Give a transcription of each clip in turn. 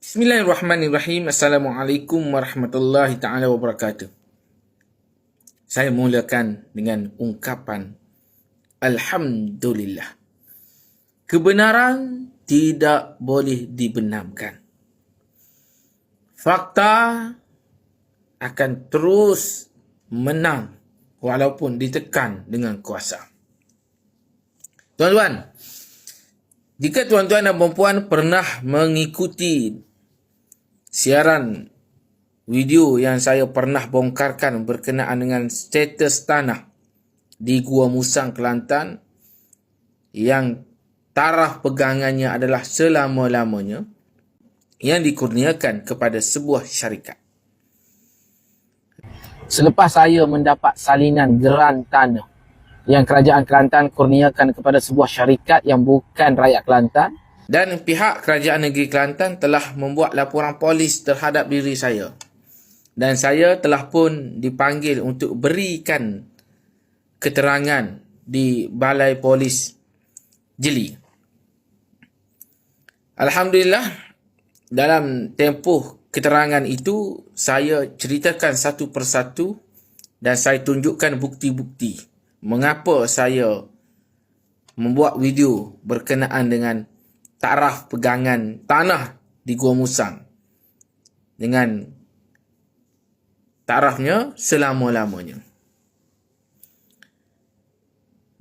Bismillahirrahmanirrahim. Assalamualaikum warahmatullahi ta'ala wabarakatuh. Saya mulakan dengan ungkapan Alhamdulillah. Kebenaran tidak boleh dibenamkan. Fakta akan terus menang walaupun ditekan dengan kuasa. Tuan-tuan, jika tuan-tuan dan puan-puan pernah mengikuti siaran video yang saya pernah bongkarkan berkenaan dengan status tanah di Gua Musang, Kelantan yang taraf pegangannya adalah selama-lamanya yang dikurniakan kepada sebuah syarikat. Selepas saya mendapat salinan geran tanah yang Kerajaan Kelantan kurniakan kepada sebuah syarikat yang bukan rakyat Kelantan, dan pihak Kerajaan Negeri Kelantan telah membuat laporan polis terhadap diri saya. Dan saya telah pun dipanggil untuk berikan keterangan di Balai Polis Jeli. Alhamdulillah, dalam tempoh keterangan itu, saya ceritakan satu persatu dan saya tunjukkan bukti-bukti mengapa saya membuat video berkenaan dengan taraf pegangan tanah di Gua Musang dengan tarafnya selama-lamanya.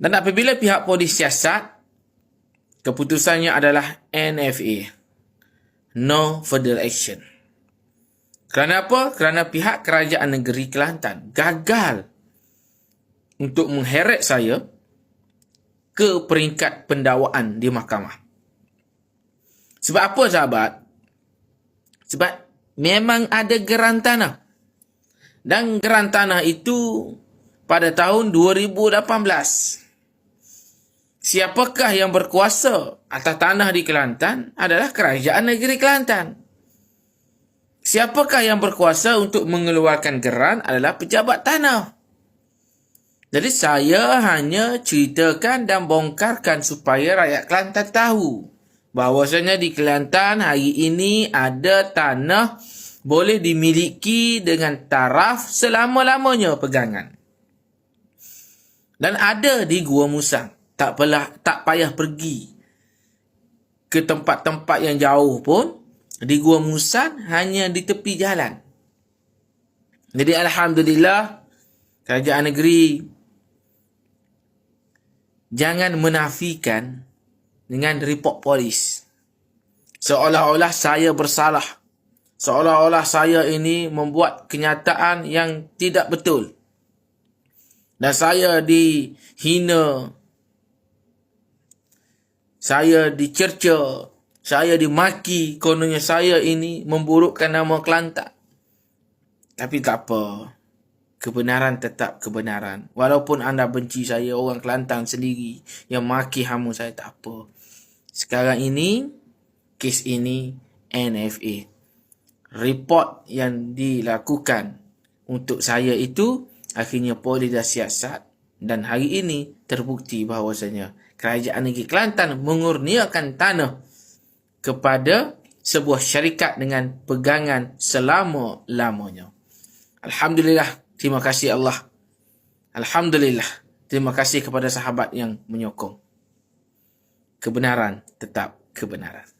Dan apabila pihak polis siasat, keputusannya adalah NFA, No Further Action. Kerana apa? Kerana pihak Kerajaan Negeri Kelantan gagal untuk mengheret saya ke peringkat pendakwaan di mahkamah. Sebab apa, sahabat? Sebab memang ada geran tanah. Dan geran tanah itu pada tahun 2018. Siapakah yang berkuasa atas tanah di Kelantan adalah Kerajaan Negeri Kelantan. Siapakah yang berkuasa untuk mengeluarkan geran adalah pejabat tanah. Jadi saya hanya ceritakan dan bongkarkan supaya rakyat Kelantan tahu bahawasanya di Kelantan hari ini ada tanah boleh dimiliki dengan taraf selama-lamanya pegangan. Dan ada di Gua Musang. Tak payah pergi ke tempat-tempat yang jauh pun. Di Gua Musang hanya di tepi jalan. Jadi Alhamdulillah, Kerajaan Negeri jangan menafikan dengan report polis. Seolah-olah saya bersalah. Seolah-olah saya ini membuat kenyataan yang tidak betul. Dan saya dihina. Saya dicerca. Saya dimaki. Kononnya saya ini memburukkan nama Kelantan. Tapi tak apa. Kebenaran tetap kebenaran. Walaupun anda benci saya, orang Kelantan sendiri yang maki hamu saya, tak apa. Sekarang ini, kes ini NFA. Report yang dilakukan untuk saya itu, akhirnya polis dah siasat. Dan hari ini terbukti bahawasanya Kerajaan Negeri Kelantan mengurniakan tanah kepada sebuah syarikat dengan pegangan selama-lamanya. Alhamdulillah, terima kasih Allah. Alhamdulillah, terima kasih kepada sahabat yang menyokong. Kebenaran tetap kebenaran.